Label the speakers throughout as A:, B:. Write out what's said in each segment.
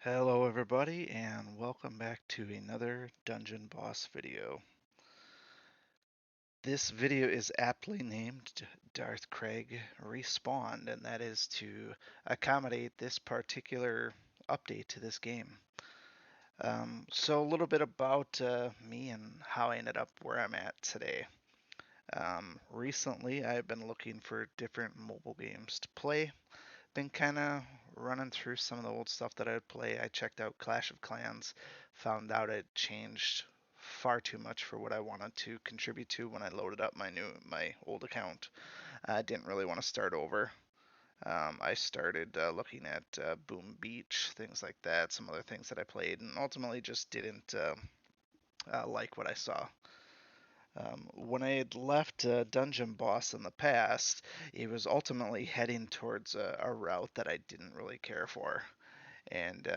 A: Hello everybody and welcome back to another Dungeon Boss video. This video is aptly named Darth Craig Respawned, and that is to accommodate this particular update to this game. So a little bit about me and how I ended up where I'm at today. Recently I've been looking for different mobile games to play. Been kind of running through some of the old stuff that I'd play. I checked out Clash of Clans, found out it changed far too much for what I wanted to contribute to when I loaded up my old account. I didn't really want to start over. I started looking at Boom Beach, things like that, some other things that I played, and ultimately just didn't like what I saw. When I had left Dungeon Boss in the past, it was ultimately heading towards a route that I didn't really care for. And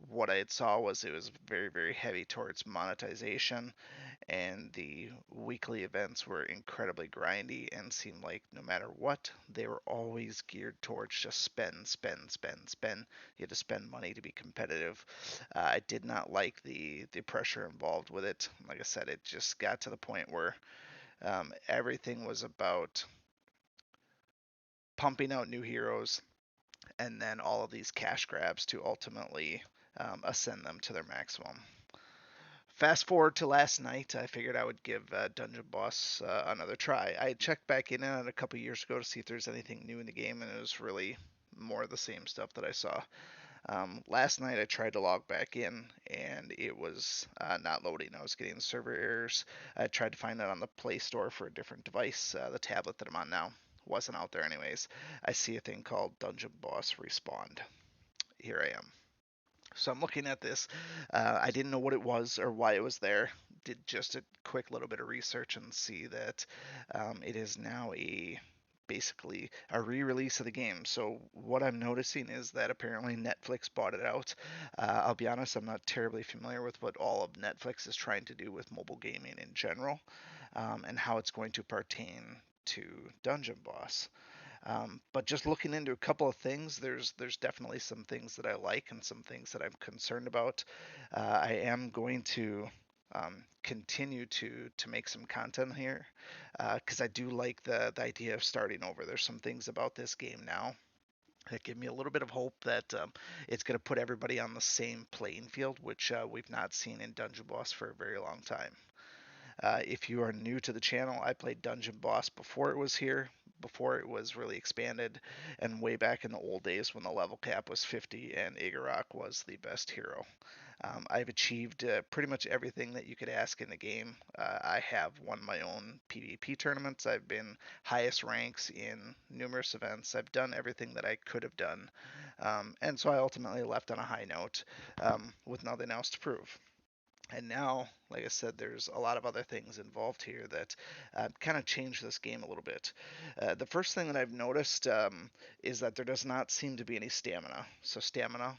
A: what I had saw was it was very, very heavy towards monetization, and the weekly events were incredibly grindy and seemed like no matter what, they were always geared towards just spend, spend, spend, spend. You had to spend money to be competitive. I did not like the pressure involved with it. Like I said, it just got to the point where everything was about pumping out new heroes and then all of these cash grabs to ultimately ascend them to their maximum. Fast forward to last night, I figured I would give Dungeon Boss another try. I checked back in on it a couple years ago to see if there's anything new in the game, and it was really more of the same stuff that I saw. Last night I tried to log back in, and it was not loading. I was getting server errors. I tried to find it on the Play Store for a different device. The tablet that I'm on now wasn't out there anyways. I see a thing called Dungeon Boss Respawned. Here I am. So I'm looking at this. I didn't know what it was or why it was there. Did just a quick little bit of research and see that it is now basically a re-release of the game. So what I'm noticing is that apparently Netflix bought it out. I'll be honest, I'm not terribly familiar with what all of Netflix is trying to do with mobile gaming in general, and how it's going to pertain to Dungeon Boss. But just looking into a couple of things, there's definitely some things that I like and some things that I'm concerned about. I am going to continue to make some content here because I do like the idea of starting over. There's some things about this game now that give me a little bit of hope that it's going to put everybody on the same playing field, which we've not seen in Dungeon Boss for a very long time. If you are new to the channel, I played Dungeon Boss before it was here, before it was really expanded, and way back in the old days when the level cap was 50 and Igorok was the best hero. I've achieved pretty much everything that you could ask in the game. I have won my own PvP tournaments. I've been highest ranks in numerous events. I've done everything that I could have done. And so I ultimately left on a high note with nothing else to prove. And now, like I said, there's a lot of other things involved here that kind of change this game a little bit. The first thing that I've noticed is that there does not seem to be any stamina. So stamina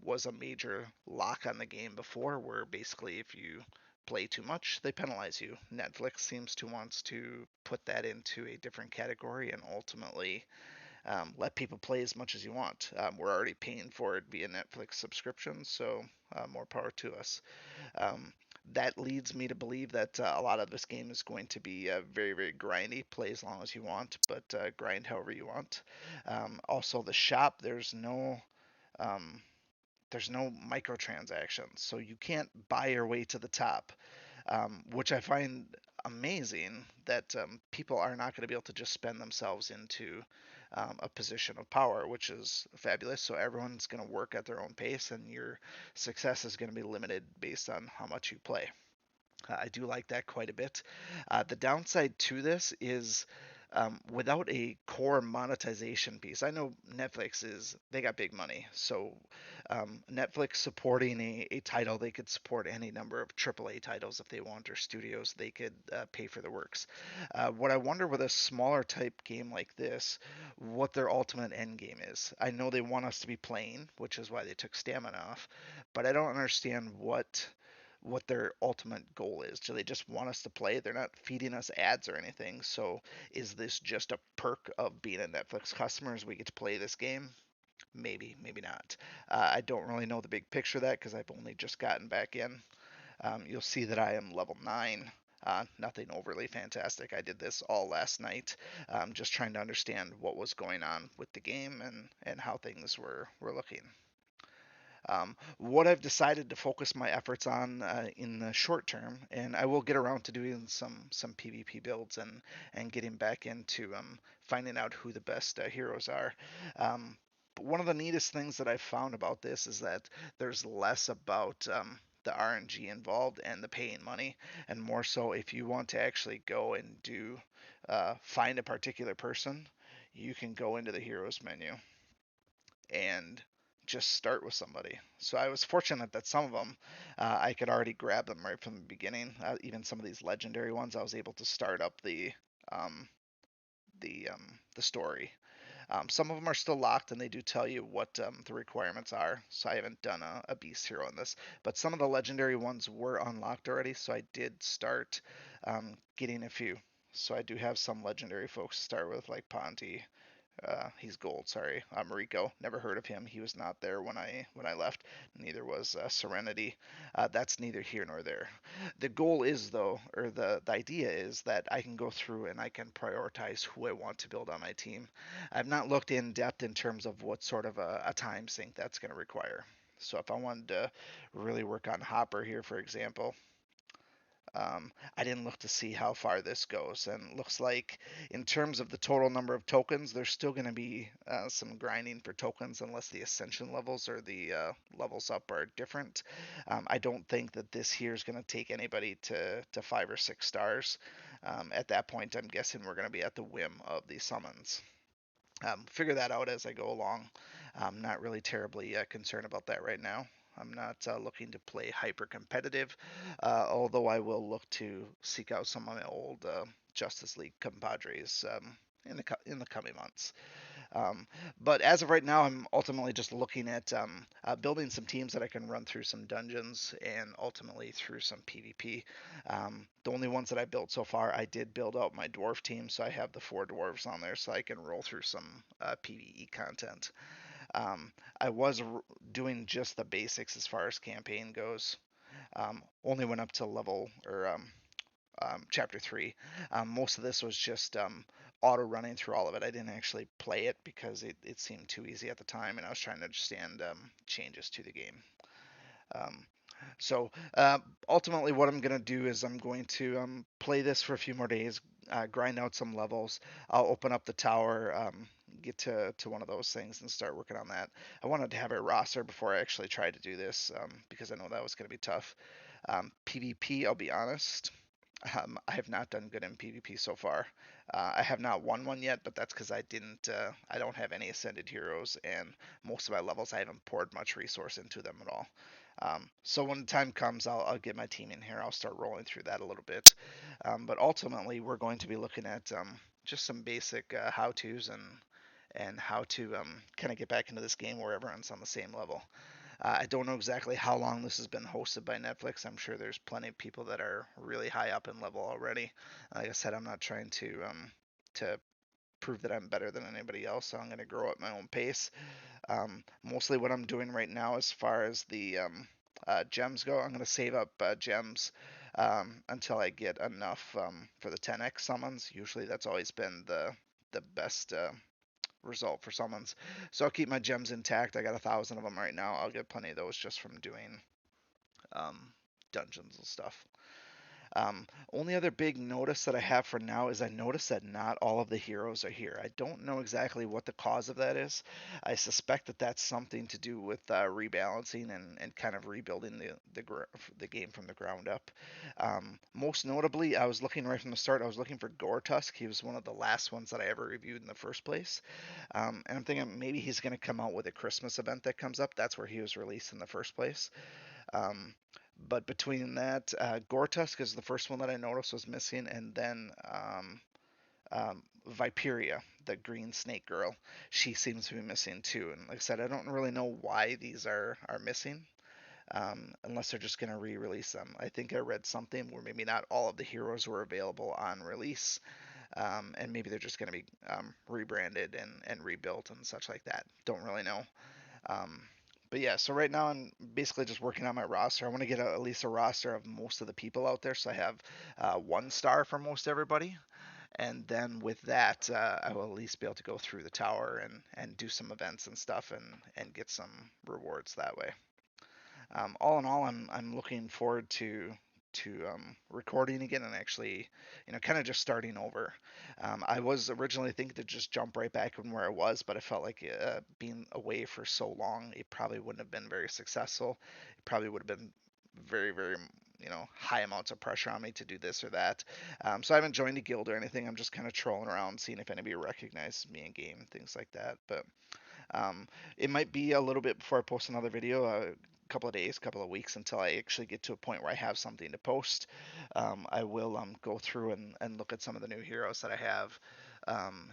A: was a major lock on the game before, where basically if you play too much, they penalize you. Netflix seems to want to put that into a different category and ultimately let people play as much as you want. We're already paying for it via Netflix subscription, so more power to us. Um, that leads me to believe that a lot of this game is going to be very, very grindy. Play as long as you want, but grind however you want. Also, the shop, um, there's no microtransactions, so you can't buy your way to the top, which I find amazing that people are not going to be able to just spend themselves into a position of power, which is fabulous. So everyone's going to work at their own pace, and your success is going to be limited based on how much you play. I do like that quite a bit. The downside to this is without a core monetization piece. I know they got big money. So Netflix supporting a title, they could support any number of AAA titles if they want, or studios, they could pay for the works. What I wonder with a smaller type game like this, what their ultimate end game is. I know they want us to be playing, which is why they took stamina off, but I don't understand what their ultimate goal is. Do they just want us to play? They're not feeding us ads or anything. So is this just a perk of being a Netflix customer as we get to play this game? Maybe, maybe not. I don't really know the big picture of that because I've only just gotten back in. You'll see that I am level 9. Nothing overly fantastic. I did this all last night, just trying to understand what was going on with the game and how things were looking. What I've decided to focus my efforts on in the short term, and I will get around to doing some PvP builds and getting back into finding out who the best heroes are. But one of the neatest things that I've found about this is that there's less about the RNG involved and the paying money, and more so if you want to actually go and do find a particular person, you can go into the heroes menu and just start with somebody. So I was fortunate that some of them I could already grab them right from the beginning. Even some of these legendary ones, I was able to start up um, the story. Some of them are still locked, and they do tell you what the requirements are. So I haven't done a beast hero in this, but some of the legendary ones were unlocked already. So I did start getting a few. So I do have some legendary folks to start with, like Ponty, he's gold. Sorry, Mariko. Never heard of him. He was not there when I left. Neither was Serenity. That's neither here nor there. The goal is though, or the idea is that I can go through and I can prioritize who I want to build on my team. I've not looked in depth in terms of what sort of a time sink that's going to require. So if I wanted to really work on Hopper here, for example, I didn't look to see how far this goes, and looks like in terms of the total number of tokens, there's still going to be some grinding for tokens unless the ascension levels or the levels up are different. I don't think that this here is going to take anybody to 5 or 6 stars. At that point, I'm guessing we're going to be at the whim of the summons. Figure that out as I go along. I'm not really terribly concerned about that right now. I'm not looking to play hyper competitive, although I will look to seek out some of my old Justice League compadres in the coming months. Um, but as of right now, I'm ultimately just looking at building some teams that I can run through some dungeons and ultimately through some PvP. The only ones that I built so far, I did build out my dwarf team, so I have the 4 dwarves on there, so I can roll through some PvE content. Um, I was doing just the basics as far as campaign goes. Only went up to level or chapter 3. Most of this was just auto running through all of it. I didn't actually play it because it seemed too easy at the time, and I was trying to understand changes to the game. Um, so ultimately, what I'm going to do is I'm going to play this for a few more days, grind out some levels. I'll open up the tower, get to one of those things, and start working on that. I wanted to have a roster before I actually tried to do this because I know that was going to be tough. PvP, I'll be honest. I have not done good in PvP so far. I have not won one yet, but that's because I didn't. I don't have any ascended heroes, and most of my levels I haven't poured much resource into them at all. So when the time comes, I'll get my team in here. I'll start rolling through that a little bit. But ultimately, we're going to be looking at just some basic how-tos and how to kind of get back into this game where everyone's on the same level. I don't know exactly how long this has been hosted by Netflix. I'm sure there's plenty of people that are really high up in level already. Like I said, I'm not trying to prove that I'm better than anybody else, so I'm going to grow at my own pace. Mostly what I'm doing right now, as far as the gems go, I'm going to save up gems until I get enough for the 10x summons. Usually, that's always been the best result for summons. So I'll keep my gems intact. I got 1,000 of them right now. I'll get plenty of those just from doing um, dungeons and stuff. Only other big notice that I have for now is I noticed that not all of the heroes are here. I don't know exactly what the cause of that is. I suspect that that's something to do with rebalancing and kind of rebuilding the game from the ground up. Most notably, I was looking right from the start. I was looking for Gortusk. He was one of the last ones that I ever reviewed in the first place. And I'm thinking maybe he's going to come out with a Christmas event that comes up. That's where he was released in the first place. Um, but between that, Gortusk is the first one that I noticed was missing, and then Viperia, the green snake girl, she seems to be missing too. And like I said, I don't really know why these are missing, unless they're just going to re-release them. I think I read something where maybe not all of the heroes were available on release, and maybe they're just going to be rebranded and rebuilt and such like that. Don't really know. Um, but yeah, so right now I'm basically just working on my roster. I want to get at least a roster of most of the people out there, so I have 1 star for most everybody, and then with that, I will at least be able to go through the tower and do some events and stuff and get some rewards that way. All in all, I'm looking forward to recording again and actually, kind of just starting over. I was originally thinking to just jump right back in where I was, but I felt like being away for so long, it probably wouldn't have been very successful. It probably would have been very, very, high amounts of pressure on me to do this or that. So I haven't joined a guild or anything. I'm just kind of trolling around, seeing if anybody recognizes me in game, things like that. But um, it might be a little bit before I post another video, a couple of days, couple of weeks until I actually get to a point where I have something to post. I will go through and look at some of the new heroes that I have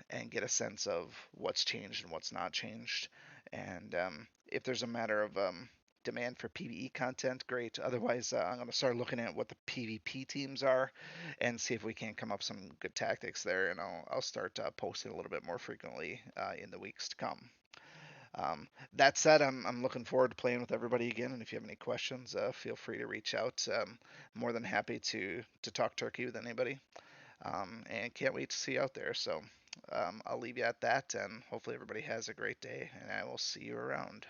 A: and get a sense of what's changed and what's not changed. And if there's a matter of demand for PvE content, great. Otherwise, I'm going to start looking at what the PvP teams are and see if we can come up some good tactics there. And I'll start posting a little bit more frequently in the weeks to come. That said, I'm looking forward to playing with everybody again. And if you have any questions, feel free to reach out. More than happy to talk turkey with anybody. And can't wait to see you out there. So I'll leave you at that, and hopefully everybody has a great day. And I will see you around.